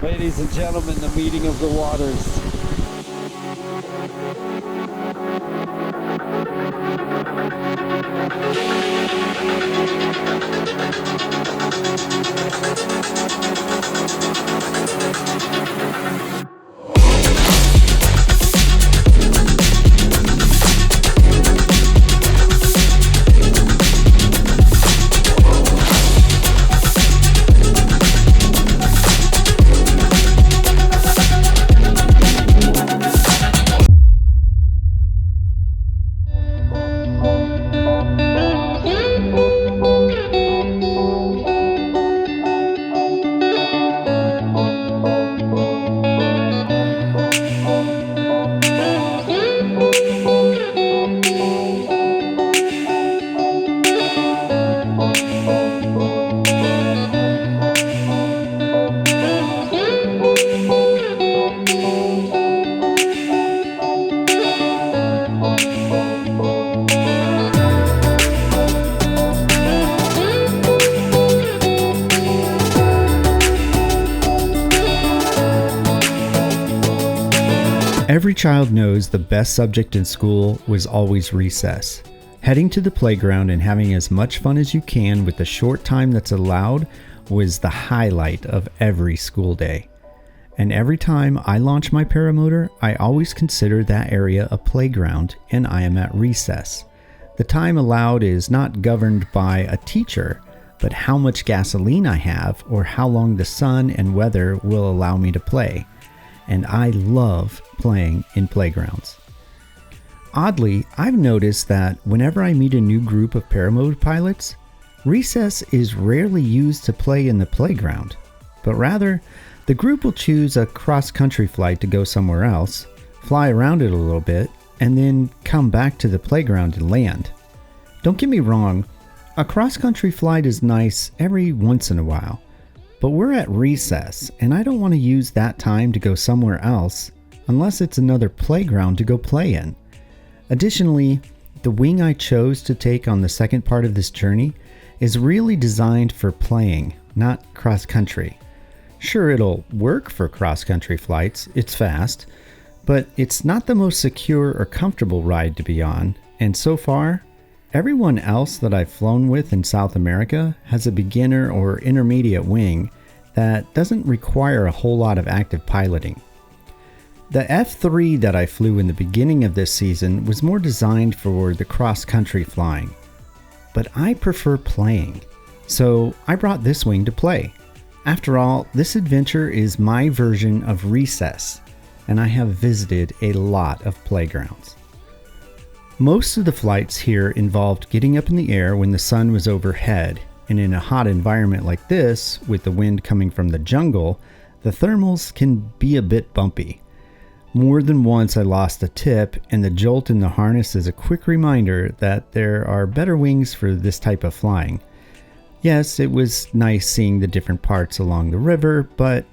Ladies and gentlemen, the meeting of the waters. Every child knows the best subject in school was always recess. Heading to the playground and having as much fun as you can with the short time that's allowed was the highlight of every school day. And every time I launch my paramotor, I always consider that area a playground and I am at recess. The time allowed is not governed by a teacher, but how much gasoline I have or how long the sun and weather will allow me to play. And I love playing in playgrounds. Oddly, I've noticed that whenever I meet a new group of paramotor pilots, recess is rarely used to play in the playground, but rather the group will choose a cross-country flight to go somewhere else, fly around it a little bit, and then come back to the playground and land. Don't get me wrong, a cross-country flight is nice every once in a while, but we're at recess, and I don't want to use that time to go somewhere else unless it's another playground to go play in. Additionally, the wing I chose to take on the second part of this journey is really designed for playing, not cross-country. Sure, it'll work for cross-country flights, it's fast, but it's not the most secure or comfortable ride to be on, and so far, everyone else that I've flown with in South America has a beginner or intermediate wing that doesn't require a whole lot of active piloting. The F3 that I flew in the beginning of this season was more designed for the cross-country flying, but I prefer playing, so I brought this wing to play. After all, this adventure is my version of recess, and I have visited a lot of playgrounds. Most of the flights here involved getting up in the air when the sun was overhead, and in a hot environment like this, with the wind coming from the jungle, the thermals can be a bit bumpy. More than once I lost a tip, and the jolt in the harness is a quick reminder that there are better wings for this type of flying. Yes, it was nice seeing the different parts along the river, but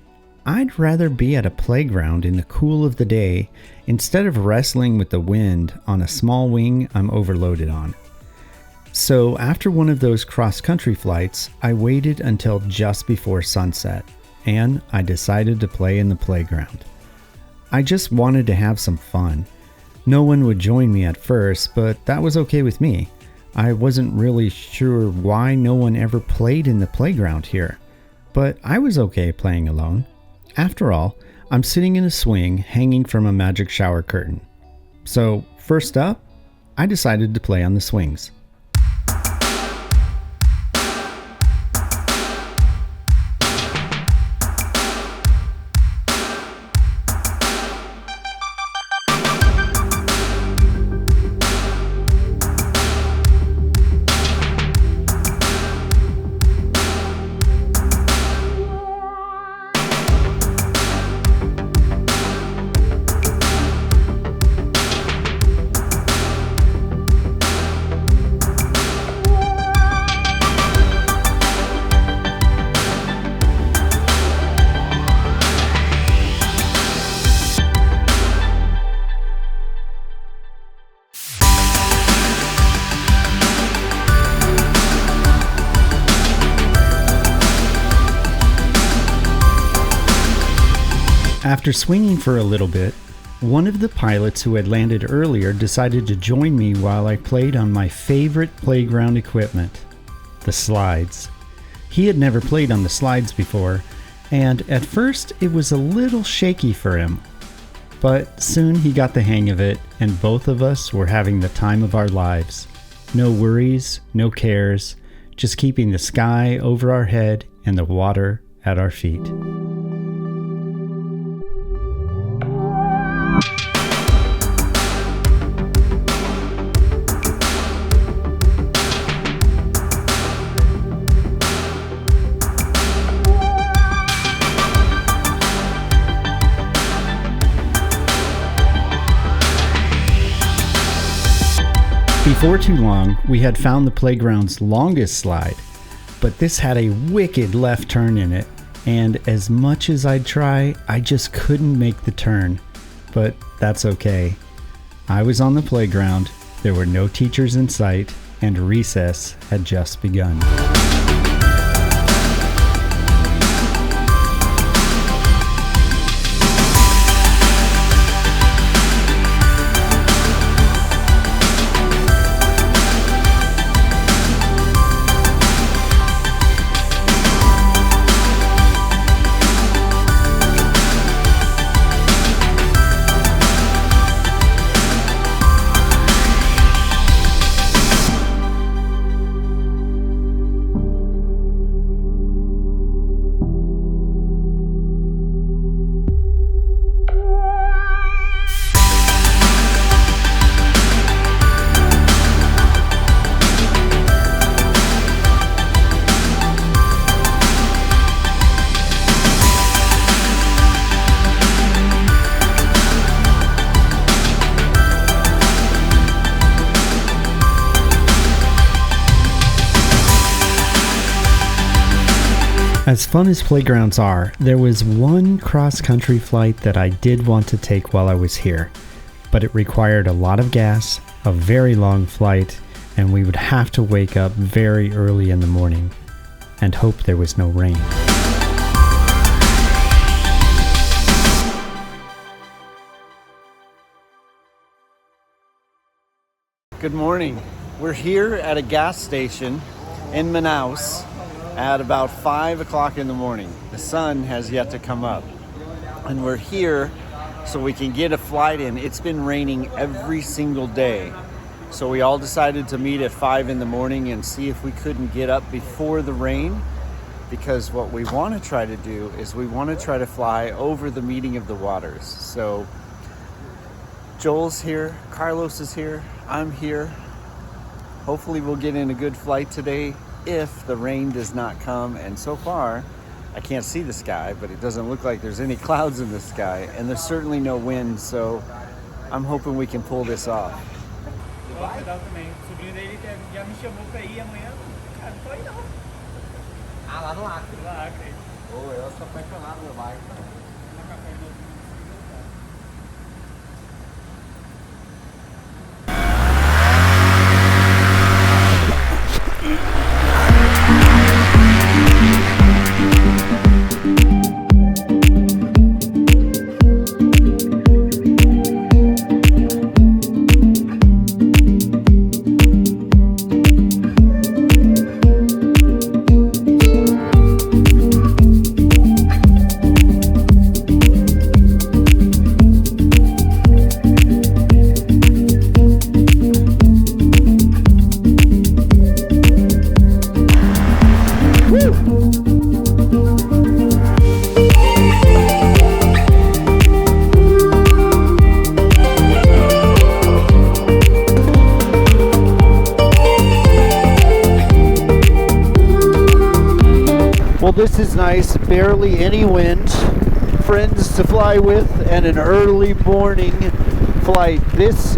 I'd rather be at a playground in the cool of the day instead of wrestling with the wind on a small wing I'm overloaded on. So after one of those cross-country flights, I waited until just before sunset, and I decided to play in the playground. I just wanted to have some fun. No one would join me at first, but that was okay with me. I wasn't really sure why no one ever played in the playground here, but I was okay playing alone. After all, I'm sitting in a swing hanging from a magic shower curtain. So first up, I decided to play on the swings. After swinging for a little bit, one of the pilots who had landed earlier decided to join me while I played on my favorite playground equipment, the slides. He had never played on the slides before, and at first it was a little shaky for him. But soon he got the hang of it, and both of us were having the time of our lives. No worries, no cares, just keeping the sky over our head and the water at our feet. Before too long, we had found the playground's longest slide, but this had a wicked left turn in it, and as much as I'd try, I just couldn't make the turn. But that's okay. I was on the playground, there were no teachers in sight, and recess had just begun. As fun as playgrounds are, there was one cross-country flight that I did want to take while I was here, but it required a lot of gas, a very long flight, and we would have to wake up very early in the morning and hope there was no rain. Good morning. We're here at a gas station in Manaus at about 5 o'clock in the morning. The sun has yet to come up. And we're here so we can get a flight in. It's been raining every single day. So we all decided to meet at 5 in the morning and see if we couldn't get up before the rain, because what we want to try to do is we want to try to fly over the meeting of the waters. So Joel's here, Carlos is here, I'm here. Hopefully we'll get in a good flight today if the rain does not come, and so far I can't see the sky, but it doesn't look like there's any clouds in the sky, and there's certainly no wind, so I'm hoping we can pull this off. Well, this is nice, barely any wind, friends to fly with, and an early morning flight. This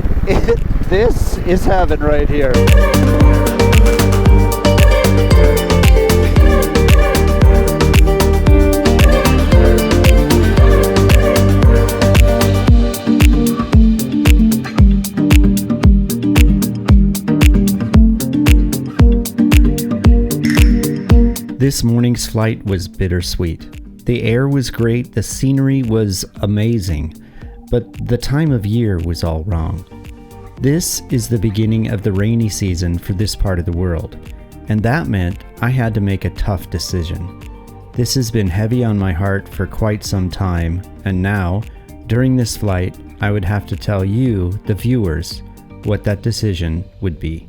is heaven right here. This morning's flight was bittersweet. The air was great, the scenery was amazing, but the time of year was all wrong. This is the beginning of the rainy season for this part of the world, and that meant I had to make a tough decision. This has been heavy on my heart for quite some time, and now, during this flight, I would have to tell you, the viewers, what that decision would be.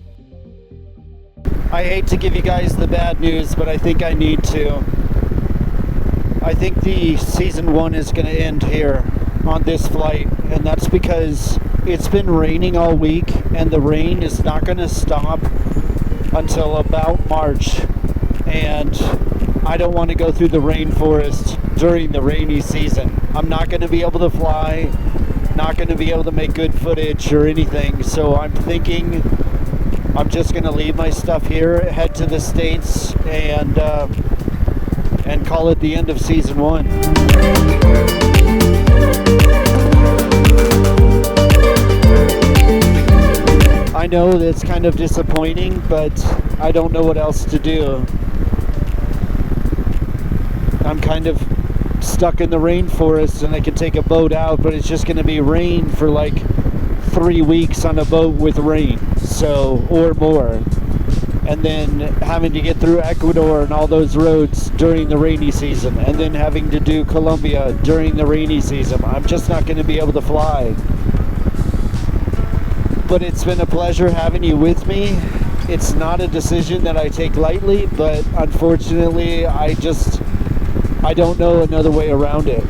I hate to give you guys the bad news, but I think I need to. I think the season 1 is going to end here on this flight, and that's because it's been raining all week, and the rain is not going to stop until about March, and I don't want to go through the rainforest during the rainy season. I'm not going to be able to fly, not going to be able to make good footage or anything, so I'm thinking I'm just going to leave my stuff here, head to the States, and call it the end of season 1. I know that's kind of disappointing, but I don't know what else to do. I'm kind of stuck in the rainforest, and I can take a boat out, but it's just going to be rain for like 3 weeks on a boat with rain, so, or more. And then having to get through Ecuador and all those roads during the rainy season, and then having to do Colombia during the rainy season. I'm just not going to be able to fly. But it's been a pleasure having you with me. It's not a decision that I take lightly, but unfortunately, I don't know another way around it.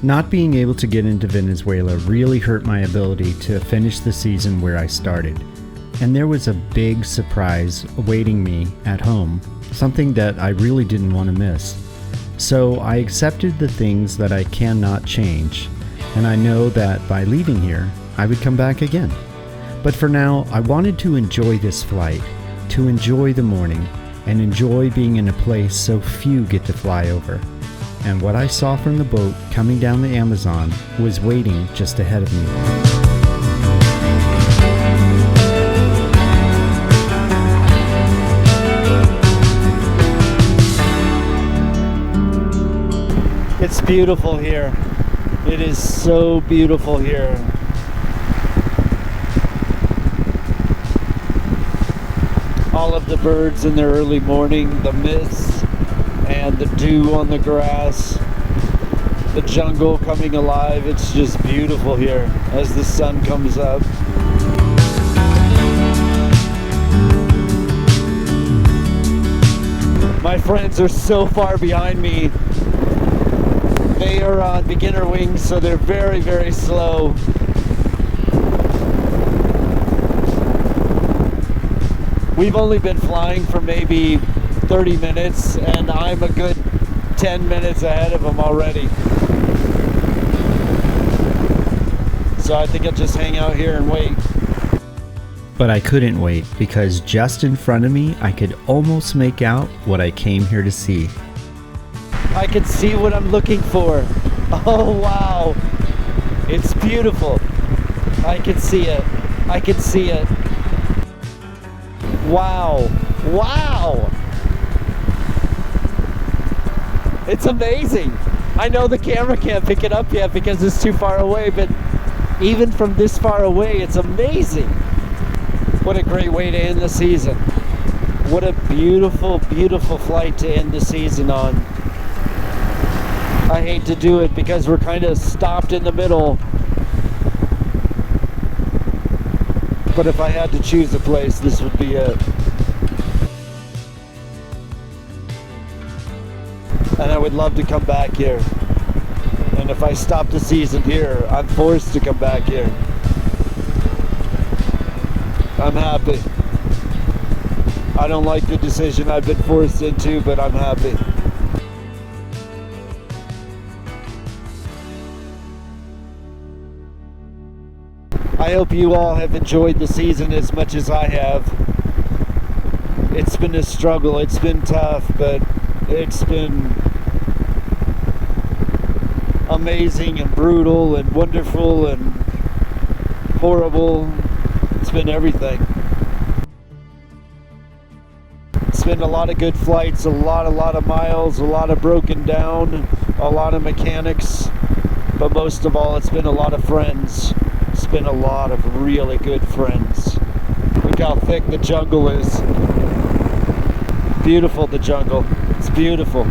Not being able to get into Venezuela really hurt my ability to finish the season where I started. And there was a big surprise awaiting me at home, something that I really didn't want to miss. So I accepted the things that I cannot change, and I know that by leaving here, I would come back again. But for now, I wanted to enjoy this flight, to enjoy the morning, and enjoy being in a place so few get to fly over. And what I saw from the boat coming down the Amazon was waiting just ahead of me. It's beautiful here. It is so beautiful here. All of the birds in their early morning, the mist and the dew on the grass, the jungle coming alive. It's just beautiful here as the sun comes up. My friends are so far behind me. They are on beginner wings, so they're very, very slow. We've only been flying for maybe 30 minutes, and I'm a good 10 minutes ahead of them already. So I think I'll just hang out here and wait. But I couldn't wait, because just in front of me, I could almost make out what I came here to see. I can see what I'm looking for. Oh, wow. It's beautiful. I can see it. I can see it. Wow. Wow. It's amazing. I know the camera can't pick it up yet because it's too far away, but even from this far away, it's amazing. What a great way to end the season. What a beautiful, beautiful flight to end the season on. I hate to do it because we're kind of stopped in the middle. But if I had to choose a place, this would be it. And I would love to come back here. And if I stop the season here, I'm forced to come back here. I'm happy. I don't like the decision I've been forced into, but I'm happy. I hope you all have enjoyed the season as much as I have. It's been a struggle, it's been tough, but it's been amazing and brutal and wonderful and horrible. It's been everything. It's been a lot of good flights, a lot of miles, a lot of broken down, a lot of mechanics, but most of all, it's been a lot of friends. It's been a lot of really good friends. Look how thick the jungle is. Beautiful, the jungle. It's beautiful.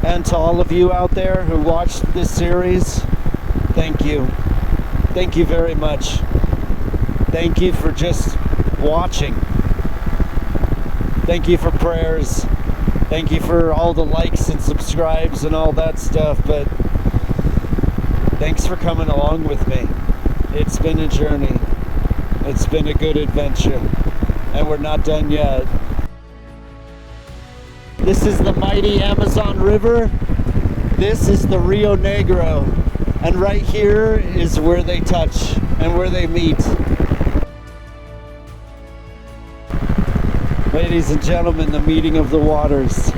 And to all of you out there who watched this series, thank you. Thank you very much. Thank you for just watching. Thank you for prayers. Thank you for all the likes and subscribes and all that stuff. But thanks for coming along with me. It's been a journey. It's been a good adventure. And we're not done yet. This is the mighty Amazon River. This is the Rio Negro. And right here is where they touch and where they meet. Ladies and gentlemen, the meeting of the waters.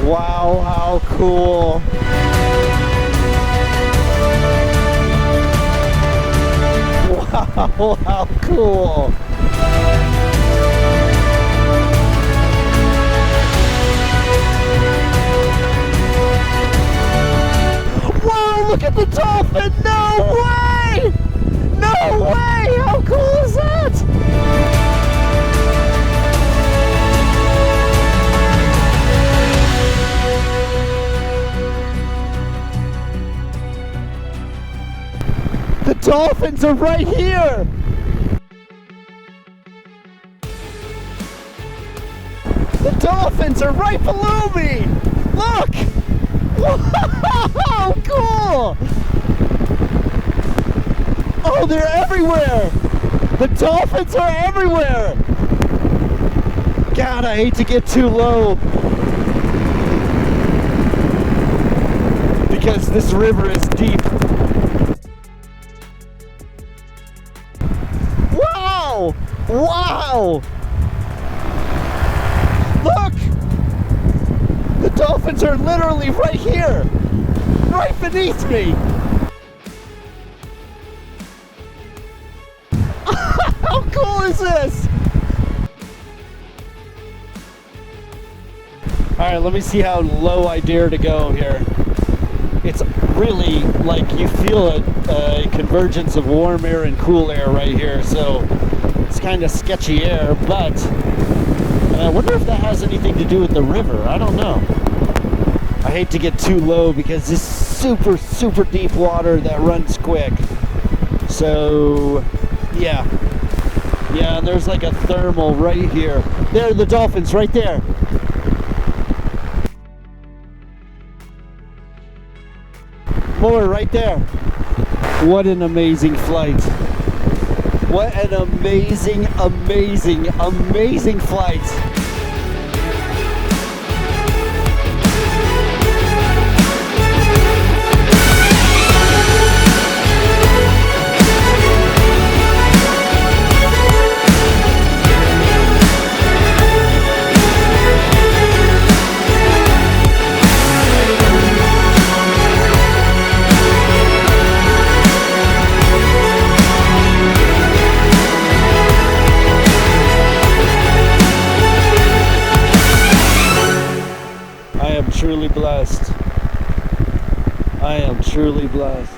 Wow, how cool. Wow, how cool. Whoa, look at the dolphin! No way! No way! How cool is that? The dolphins are right here! The dolphins are right below me! Look! Wow! Cool! Oh, they're everywhere! The dolphins are everywhere! God, I hate to get too low. Because this river is deep. Wow! Wow! Look! The dolphins are literally right here! Right beneath me! How cool is this? Alright, let me see how low I dare to go here. It's really like you feel a convergence of warm air and cool air right here, so it's kind of sketchy air, but I wonder if that has anything to do with the river. I don't know. I hate to get too low because this is super deep water that runs quick. So, yeah. Yeah, and there's like a thermal right here. There are the dolphins right there. More right there. What an amazing flight. What an amazing flight. Truly blessed. I am truly blessed.